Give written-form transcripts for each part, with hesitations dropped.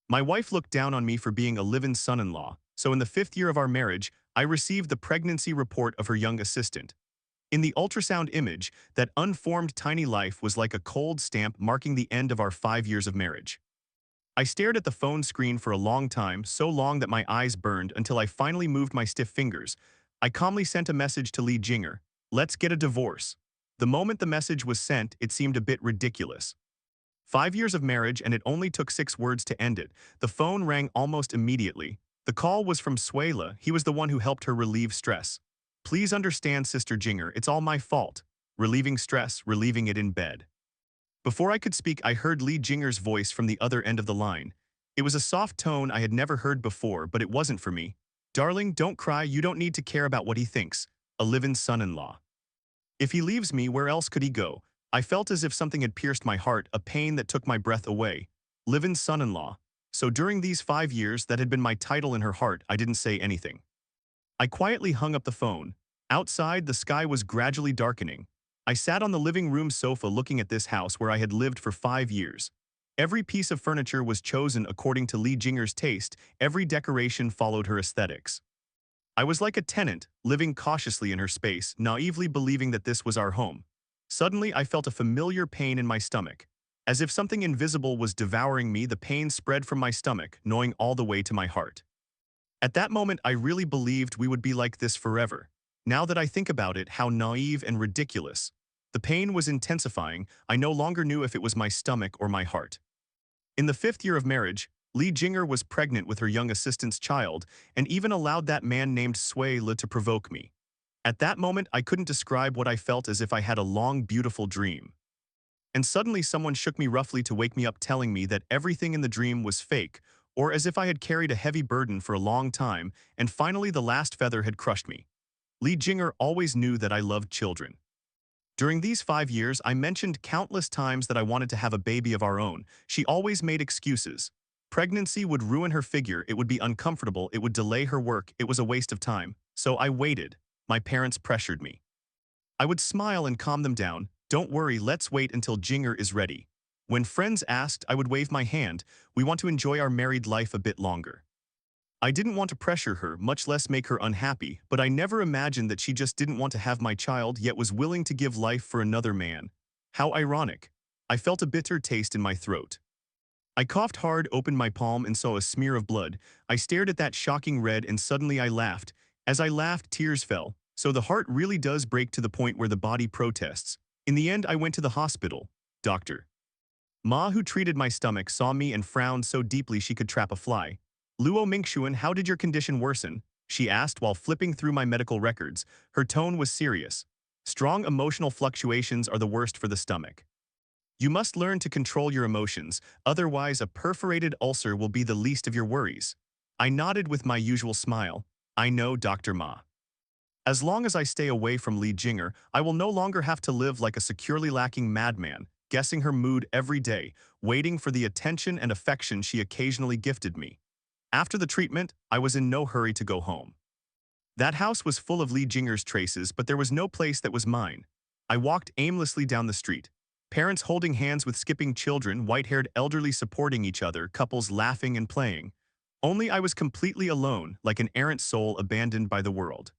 My wife looked down on me for being a live-in son-in-law, so in the 5th year of our marriage, I received the pregnancy report of her young assistant. In the ultrasound image, that unformed tiny life was like a cold stamp marking the end of our 5 years of marriage. I stared at the phone screen for a long time, so long that my eyes burned until I finally moved my stiff fingers. I calmly sent a message to Li Jinger, "Let's get a divorce." The moment the message was sent, it seemed a bit ridiculous. 5 years of marriage and it only took 6 words to end it. The phone rang almost immediately. The call was from Suela. He was the one who helped her relieve stress. "Please understand, Sister Jinger, it's all my fault." Relieving stress, relieving it in bed. Before I could speak, I heard Li Jinger's voice from the other end of the line. It was a soft tone I had never heard before, but it wasn't for me. "Darling, don't cry, you don't need to care about what he thinks. A live-in son-in-law. If he leaves me, where else could he go?" I felt as if something had pierced my heart, a pain that took my breath away. Live-in son-in-law. So during these 5 years, that had been my title in her heart. I didn't say anything. I quietly hung up the phone. Outside, the sky was gradually darkening. I sat on the living room sofa looking at this house where I had lived for 5 years. Every piece of furniture was chosen according to Li Jinger's taste, every decoration followed her aesthetics. I was like a tenant, living cautiously in her space, naively believing that this was our home. Suddenly, I felt a familiar pain in my stomach. As if something invisible was devouring me, the pain spread from my stomach, gnawing all the way to my heart. At that moment, I really believed we would be like this forever. Now that I think about it, how naive and ridiculous. The pain was intensifying. I no longer knew if it was my stomach or my heart. In the 5th year of marriage, Li Jinger was pregnant with her young assistant's child and even allowed that man named Sui Le to provoke me. At that moment, I couldn't describe what I felt, as if I had a long, beautiful dream. And suddenly someone shook me roughly to wake me up, telling me that everything in the dream was fake, or as if I had carried a heavy burden for a long time, and finally the last feather had crushed me. Li Jinger always knew that I loved children. During these 5 years, I mentioned countless times that I wanted to have a baby of our own. She always made excuses. Pregnancy would ruin her figure, it would be uncomfortable, it would delay her work, it was a waste of time. So I waited. My parents pressured me. I would smile and calm them down. "Don't worry, let's wait until Jinger is ready." When friends asked, I would wave my hand. "We want to enjoy our married life a bit longer." I didn't want to pressure her, much less make her unhappy, but I never imagined that she just didn't want to have my child, yet was willing to give life for another man. How ironic. I felt a bitter taste in my throat. I coughed hard, opened my palm, and saw a smear of blood. I stared at that shocking red, and suddenly I laughed. As I laughed, tears fell. So the heart really does break to the point where the body protests. In the end, I went to the hospital. Dr. Ma, who treated my stomach, saw me and frowned so deeply she could trap a fly. "Luo Mingxuan, how did your condition worsen?" she asked while flipping through my medical records. Her tone was serious. "Strong emotional fluctuations are the worst for the stomach. You must learn to control your emotions, otherwise a perforated ulcer will be the least of your worries." I nodded with my usual smile. "I know, Dr. Ma. As long as I stay away from Li Jinger, I will no longer have to live like a securely lacking madman, guessing her mood every day, waiting for the attention and affection she occasionally gifted me." After the treatment, I was in no hurry to go home. That house was full of Li Jinger's traces, but there was no place that was mine. I walked aimlessly down the street. Parents holding hands with skipping children, white-haired elderly supporting each other, couples laughing and playing. Only I was completely alone, like an errant soul abandoned by the world.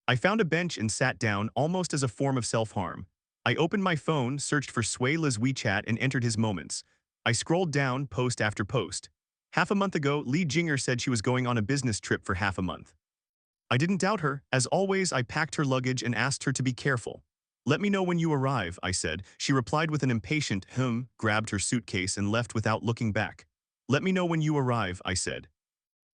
I found a bench and sat down, almost as a form of self-harm. I opened my phone, searched for Suela's WeChat, and entered his moments. I scrolled down, post after post. Half a month ago, Li Jinger said she was going on a business trip for half a month. I didn't doubt her. As always, I packed her luggage and asked her to be careful. "Let me know when you arrive," I said. She replied with an impatient grabbed her suitcase and left without looking back. "Let me know when you arrive," I said.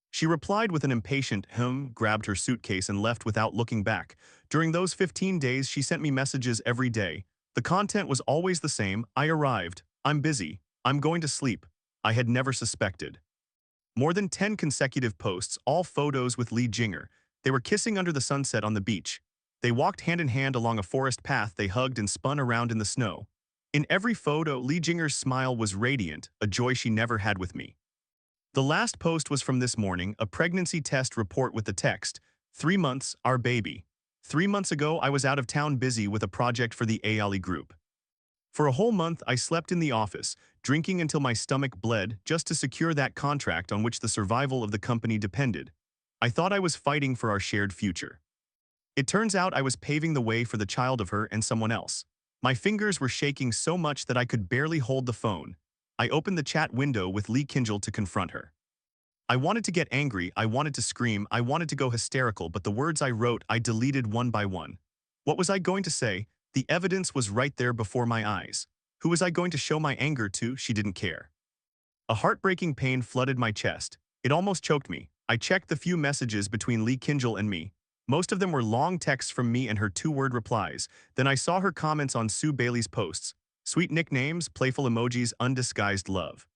She replied with an impatient grabbed her suitcase and left without looking back. During those 15 days, she sent me messages every day. The content was always the same: "I arrived. I'm busy. I'm going to sleep." I had never suspected. More than 10 consecutive posts, all photos with Li Jinger. They were kissing under the sunset on the beach. They walked hand in hand along a forest path, they hugged and spun around in the snow. In every photo, Li Jinger's smile was radiant, a joy she never had with me. The last post was from this morning, a pregnancy test report with the text, "3 months, our baby." 3 months ago, I was out of town busy with a project for the Ayali group. For a whole month, I slept in the office, drinking until my stomach bled just to secure that contract on which the survival of the company depended. I thought I was fighting for our shared future. It turns out I was paving the way for the child of her and someone else. My fingers were shaking so much that I could barely hold the phone. I opened the chat window with Lee Kinjal to confront her. I wanted to get angry, I wanted to scream, I wanted to go hysterical, but the words I wrote I deleted one by one. What was I going to say? The evidence was right there before my eyes. Who was I going to show my anger to? She didn't care. A heartbreaking pain flooded my chest. It almost choked me. I checked the few messages between Lee Kinjal and me. Most of them were long texts from me and her two-word replies. Then I saw her comments on Sue Bailey's posts. Sweet nicknames, playful emojis, undisguised love.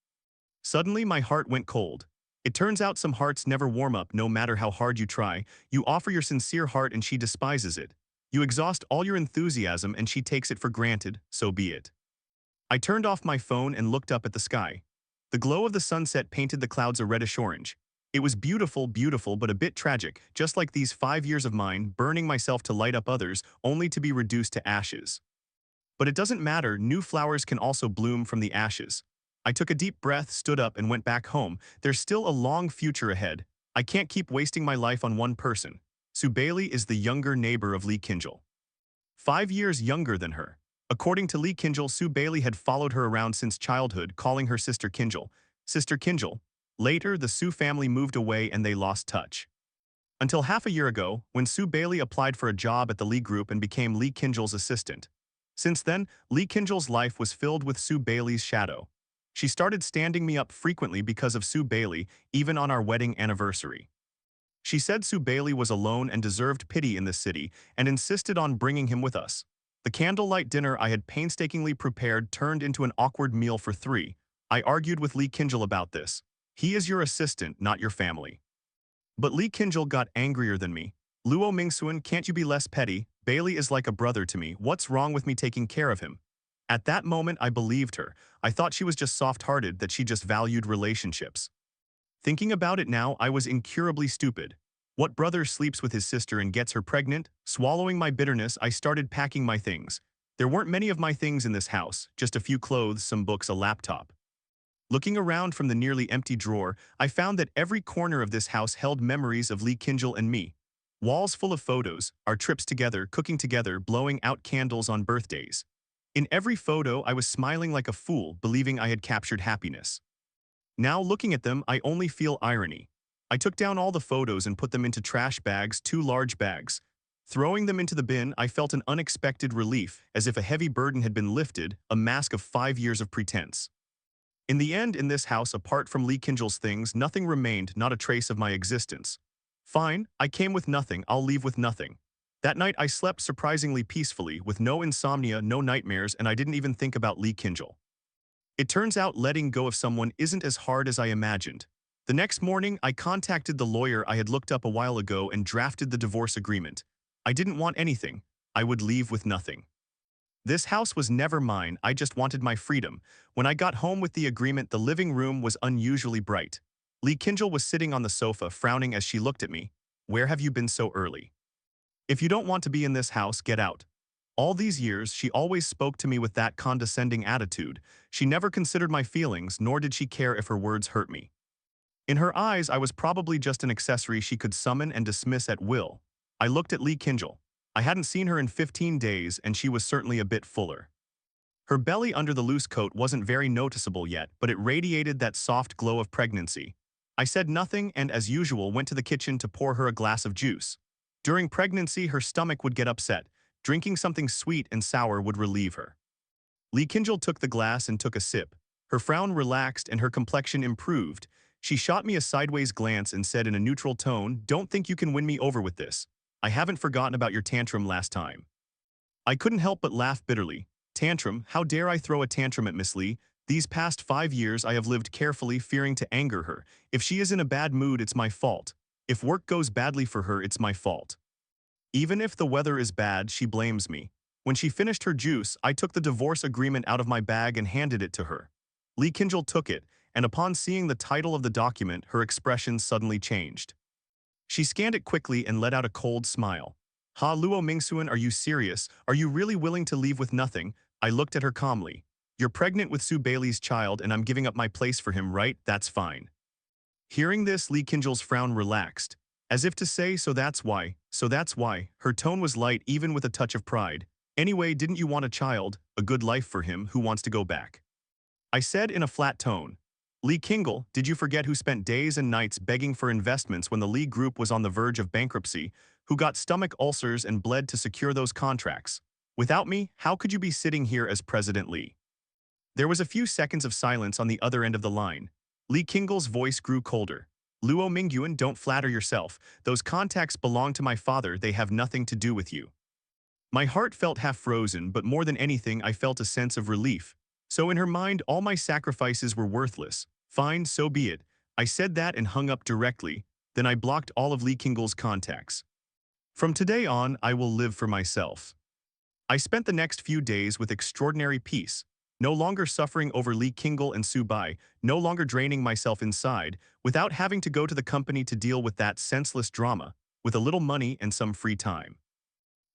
Suddenly my heart went cold. It turns out some hearts never warm up no matter how hard you try. You offer your sincere heart and she despises it. You exhaust all your enthusiasm and she takes it for granted, so be it. I turned off my phone and looked up at the sky. The glow of the sunset painted the clouds a reddish-orange. It was beautiful, beautiful, but a bit tragic, just like these 5 years of mine, burning myself to light up others, only to be reduced to ashes. But it doesn't matter, new flowers can also bloom from the ashes. I took a deep breath, stood up, and went back home. There's still a long future ahead. I can't keep wasting my life on one person. Sue Bailey is the younger neighbor of Lee Kinjal. 5 years younger than her. According to Lee Kinjal, Sue Bailey had followed her around since childhood, calling her Sister Kinjal. Sister Kinjal. Later, the Sue family moved away and they lost touch. Until half a year ago, when Sue Bailey applied for a job at the Lee Group and became Lee Kinjal's assistant. Since then, Lee Kinjal's life was filled with Sue Bailey's shadow. She started standing me up frequently because of Sue Bailey, even on our wedding anniversary. She said Sue Bailey was alone and deserved pity in this city, and insisted on bringing him with us. The candlelight dinner I had painstakingly prepared turned into an awkward meal for three. I argued with Lee Kinjal about this. He is your assistant, not your family. But Lee Kinjal got angrier than me. Luo Mingxuan, can't you be less petty? Bailey is like a brother to me. What's wrong with me taking care of him? At that moment, I believed her. I thought she was just soft-hearted, that she just valued relationships. Thinking about it now, I was incurably stupid. What brother sleeps with his sister and gets her pregnant? Swallowing my bitterness, I started packing my things. There weren't many of my things in this house, just a few clothes, some books, a laptop. Looking around from the nearly empty drawer, I found that every corner of this house held memories of Lee Kinjal and me. Walls full of photos, our trips together, cooking together, blowing out candles on birthdays. In every photo, I was smiling like a fool, believing I had captured happiness. Now, looking at them, I only feel irony. I took down all the photos and put them into trash bags, 2 large bags. Throwing them into the bin, I felt an unexpected relief, as if a heavy burden had been lifted, a mask of 5 years of pretense. In the end, in this house, apart from Lee Kinjal's things, nothing remained, not a trace of my existence. Fine, I came with nothing, I'll leave with nothing. That night, I slept surprisingly peacefully, with no insomnia, no nightmares, and I didn't even think about Lee Kinjal. It turns out letting go of someone isn't as hard as I imagined. The next morning, I contacted the lawyer I had looked up a while ago and drafted the divorce agreement. I didn't want anything. I would leave with nothing. This house was never mine, I just wanted my freedom. When I got home with the agreement, the living room was unusually bright. Lee Kinjal was sitting on the sofa, frowning as she looked at me. Where have you been so early? If you don't want to be in this house, get out. All these years, she always spoke to me with that condescending attitude. She never considered my feelings, nor did she care if her words hurt me. In her eyes, I was probably just an accessory she could summon and dismiss at will. I looked at Lee Kinjal. I hadn't seen her in 15 days, and she was certainly a bit fuller. Her belly under the loose coat wasn't very noticeable yet, but it radiated that soft glow of pregnancy. I said nothing and, as usual, went to the kitchen to pour her a glass of juice. During pregnancy, her stomach would get upset. Drinking something sweet and sour would relieve her. Lee Kinjal took the glass and took a sip. Her frown relaxed and her complexion improved. She shot me a sideways glance and said in a neutral tone, "Don't think you can win me over with this. I haven't forgotten about your tantrum last time." I couldn't help but laugh bitterly. Tantrum? How dare I throw a tantrum at Miss Lee? These past 5 years I have lived carefully, fearing to anger her. If she is in a bad mood, it's my fault. If work goes badly for her, it's my fault. Even if the weather is bad, she blames me. When she finished her juice, I took the divorce agreement out of my bag and handed it to her. Lee Kinjal took it, and upon seeing the title of the document, her expression suddenly changed. She scanned it quickly and let out a cold smile. "Ha, Luo Mingxuan, are you serious? Are you really willing to leave with nothing? I looked at her calmly. You're pregnant with Sue Bailey's child and I'm giving up my place for him, right? That's fine. Hearing this, Lee Kingel's frown relaxed, as if to say, so that's why. Her tone was light even with a touch of pride. Anyway, didn't you want a child, a good life for him who wants to go back? I said in a flat tone. Lee Kingel, did you forget who spent days and nights begging for investments when the Lee Group was on the verge of bankruptcy, who got stomach ulcers and bled to secure those contracts? Without me, how could you be sitting here as President Lee? There was a few seconds of silence on the other end of the line. Lee Kingel's voice grew colder. Luo Mingxuan, don't flatter yourself. Those contacts belong to my father, they have nothing to do with you. My heart felt half frozen, but more than anything I felt a sense of relief. So in her mind, all my sacrifices were worthless. Fine, so be it. I said that and hung up directly. Then I blocked all of Lee Kingel's contacts. From today on, I will live for myself. I spent the next few days with extraordinary peace, no longer suffering over Lee Kingel and Sue Bai, no longer draining myself inside, without having to go to the company to deal with that senseless drama, with a little money and some free time.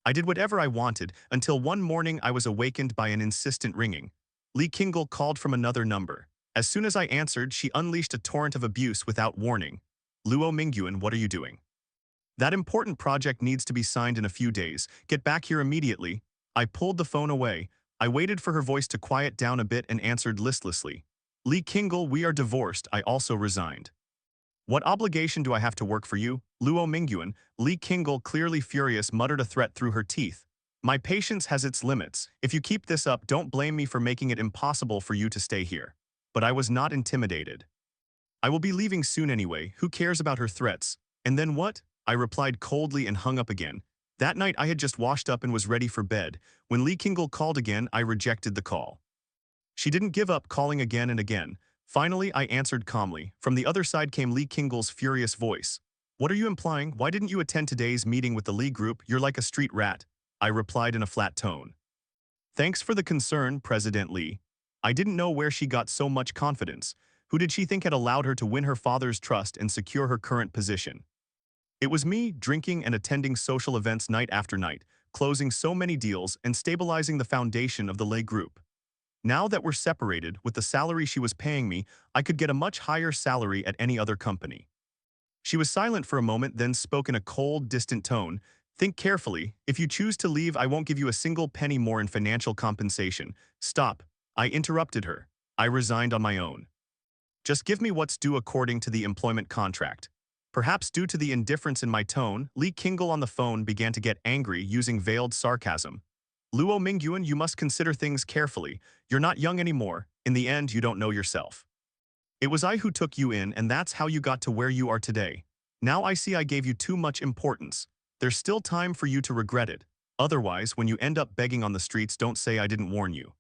I did whatever I wanted until one morning I was awakened by an insistent ringing. Lee Kingel called from another number. As soon as I answered, she unleashed a torrent of abuse without warning. Luo Mingxuan, what are you doing? That important project needs to be signed in a few days. Get back here immediately. I pulled the phone away. I waited for her voice to quiet down a bit and answered listlessly. Lee Kingel, we are divorced. I also resigned. What obligation do I have to work for you? Luo Mingxuan, Lee Kingel, clearly furious, muttered a threat through her teeth. My patience has its limits. If you keep this up, don't blame me for making it impossible for you to stay here. But I was not intimidated. I will be leaving soon anyway. Who cares about her threats? And then what? I replied coldly and hung up again. That night I had just washed up and was ready for bed. When Lee Kingel called again, I rejected the call. She didn't give up calling again and again. Finally, I answered calmly. From the other side came Lee Kingel's furious voice. What are you implying? Why didn't you attend today's meeting with the Lee Group? You're like a street rat. I replied in a flat tone. Thanks for the concern, President Lee. I didn't know where she got so much confidence. Who did she think had allowed her to win her father's trust and secure her current position? It was me, drinking and attending social events night after night, closing so many deals and stabilizing the foundation of the Lee Group. Now that we're separated, with the salary she was paying me, I could get a much higher salary at any other company. She was silent for a moment, then spoke in a cold, distant tone. Think carefully. If you choose to leave, I won't give you a single penny more in financial compensation. Stop. I interrupted her. I resigned on my own. Just give me what's due according to the employment contract. Perhaps due to the indifference in my tone, Lee Kingel on the phone began to get angry, using veiled sarcasm. Luo Mingxuan, you must consider things carefully. You're not young anymore. In the end, you don't know yourself. It was I who took you in, and that's how you got to where you are today. Now I see I gave you too much importance. There's still time for you to regret it. Otherwise, when you end up begging on the streets, don't say I didn't warn you.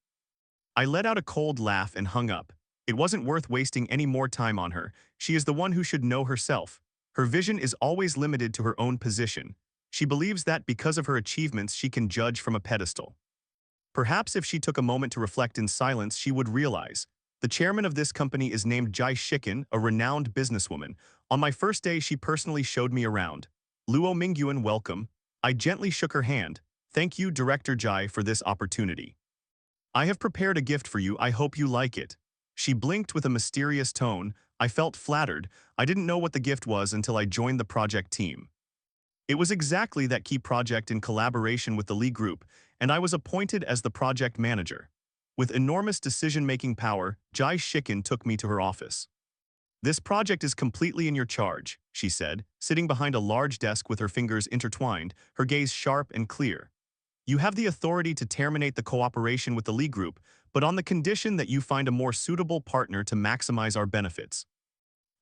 I let out a cold laugh and hung up. It wasn't worth wasting any more time on her. She is the one who should know herself. Her vision is always limited to her own position. She believes that because of her achievements she can judge from a pedestal. Perhaps if she took a moment to reflect in silence, she would realize. The chairman of this company is named Jai Shikin, a renowned businesswoman. On my first day, she personally showed me around. Luo Mingxuan, welcome. I gently shook her hand. Thank you, Director Jai, for this opportunity. I have prepared a gift for you. I hope you like it. She blinked with a mysterious tone. I felt flattered. I didn't know what the gift was until I joined the project team. It was exactly that key project in collaboration with the Lee Group, and I was appointed as the project manager. With enormous decision-making power, Jai Shikin took me to her office. This project is completely in your charge, she said, sitting behind a large desk with her fingers intertwined, her gaze sharp and clear. You have the authority to terminate the cooperation with the Lee Group, but on the condition that you find a more suitable partner to maximize our benefits.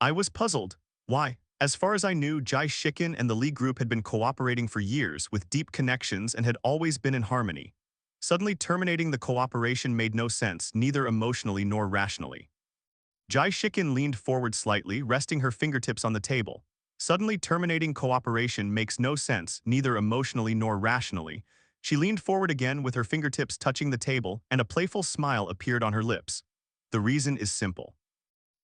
I was puzzled. Why? As far as I knew, Jai Shikin and the Lee Group had been cooperating for years with deep connections and had always been in harmony. Suddenly terminating the cooperation made no sense, neither emotionally nor rationally. Jai Shikin leaned forward slightly, resting her fingertips on the table. Suddenly terminating cooperation makes no sense, neither emotionally nor rationally. She leaned forward again with her fingertips touching the table, and a playful smile appeared on her lips. The reason is simple.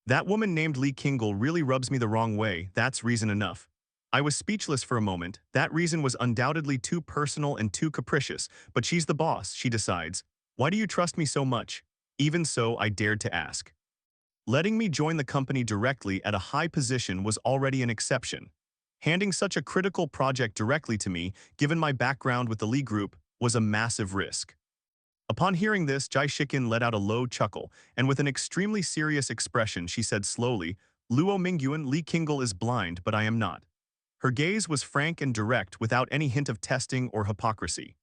That woman named Lee Kingel really rubs me the wrong way. That's reason enough. I was speechless for a moment. That reason was undoubtedly too personal and too capricious, but she's the boss, she decides. Why do you trust me so much? Even so, I dared to ask. Letting me join the company directly at a high position was already an exception. Handing such a critical project directly to me, given my background with the Lee Group, was a massive risk. Upon hearing this, Jai Shikin let out a low chuckle, and with an extremely serious expression, she said slowly, Luo Mingxuan, Li Kingle is blind, but I am not. Her gaze was frank and direct without any hint of testing or hypocrisy.